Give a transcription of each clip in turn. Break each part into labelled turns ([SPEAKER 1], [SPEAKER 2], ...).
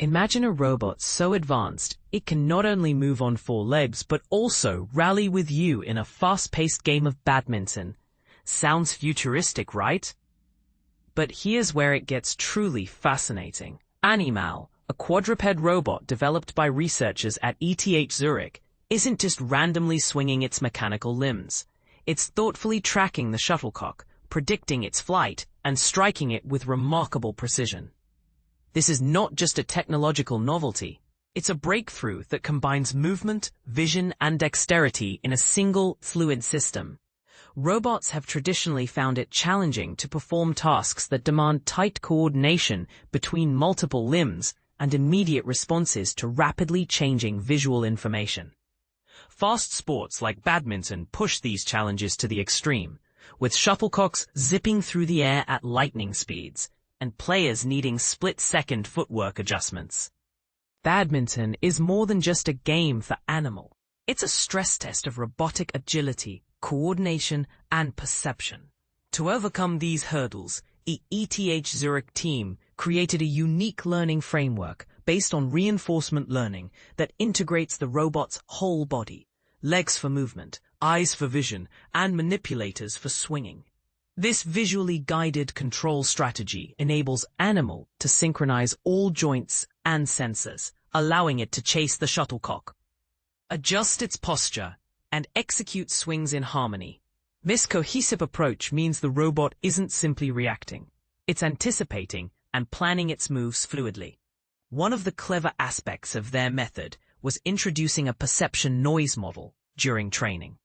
[SPEAKER 1] Imagine a robot so advanced, it can not only move on four legs, but also rally with you in a fast-paced game of badminton. Sounds futuristic, right? But here's where it gets truly fascinating. ANYmal, a quadruped robot developed by researchers at ETH Zurich, isn't just randomly swinging its mechanical limbs. It's thoughtfully tracking the shuttlecock, predicting its flight, and striking it with remarkable precision. This is not just a technological novelty. It's a breakthrough that combines movement, vision, and dexterity in a single, fluid system. Robots have traditionally found it challenging to perform tasks that demand tight coordination between multiple limbs and immediate responses to rapidly changing visual information. Fast sports like badminton push these challenges to the extreme, with shuttlecocks zipping through the air at lightning speeds, and players needing split-second footwork adjustments. Badminton is more than just a game for ANYmal. It's a stress test of robotic agility, coordination, and perception. To overcome these hurdles, the ETH Zurich team created a unique learning framework based on reinforcement learning that integrates the robot's whole body, legs for movement, eyes for vision, and manipulators for swinging. This visually guided control strategy enables ANYmal to synchronize all joints and sensors, allowing it to chase the shuttlecock, adjust its posture, and execute swings in harmony. This cohesive approach means the robot isn't simply reacting. It's anticipating and planning its moves fluidly. One of the clever aspects of their method was introducing a perception noise model during training.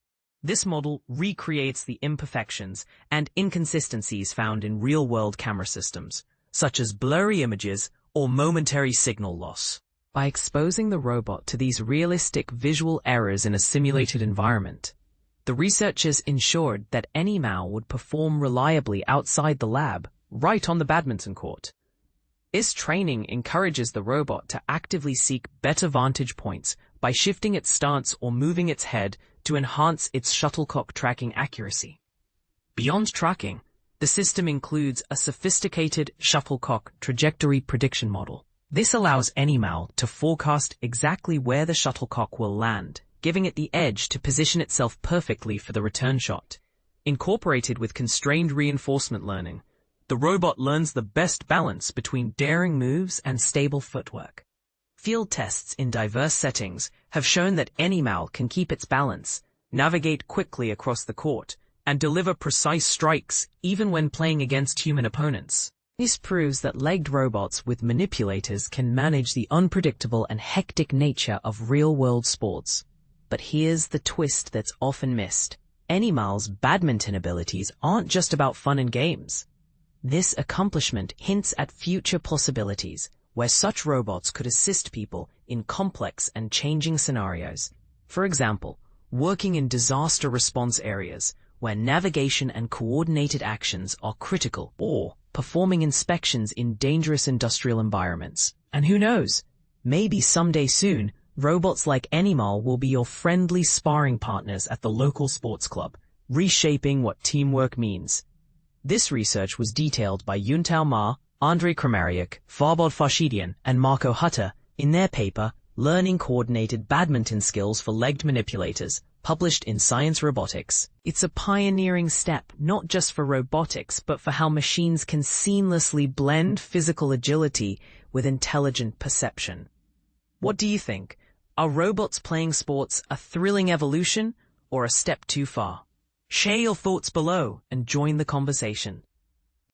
[SPEAKER 1] This model recreates the imperfections and inconsistencies found in real-world camera systems, such as blurry images or momentary signal loss. By exposing the robot to these realistic visual errors in a simulated environment, the researchers ensured that ANYmal would perform reliably outside the lab, right on the badminton court. This training encourages the robot to actively seek better vantage points by shifting its stance or moving its head to enhance its shuttlecock tracking accuracy. Beyond tracking, the system includes a sophisticated shuttlecock trajectory prediction model. This allows ANYmal to forecast exactly where the shuttlecock will land, giving it the edge to position itself perfectly for the return shot. Incorporated with constrained reinforcement learning, the robot learns the best balance between daring moves and stable footwork. Field tests in diverse settings have shown that ANYmal can keep its balance, navigate quickly across the court, and deliver precise strikes even when playing against human opponents. This proves that legged robots with manipulators can manage the unpredictable and hectic nature of real-world sports. But here's the twist that's often missed. ANYmal's badminton abilities aren't just about fun and games. This accomplishment hints at future possibilities, where such robots could assist people in complex and changing scenarios. For example, working in disaster response areas where navigation and coordinated actions are critical, or performing inspections in dangerous industrial environments. And who knows, maybe someday soon, robots like ANYmal will be your friendly sparring partners at the local sports club, reshaping what teamwork means. This research was detailed by Ma, Andrei Kramariuk, Farbod Farshidian, and Marco Hutter in their paper, Learning Coordinated Badminton Skills for Legged Manipulators, published in Science Robotics. It's a pioneering step, not just for robotics, but for how machines can seamlessly blend physical agility with intelligent perception. What do you think? Are robots playing sports a thrilling evolution or a step too far? Share your thoughts below and join the conversation.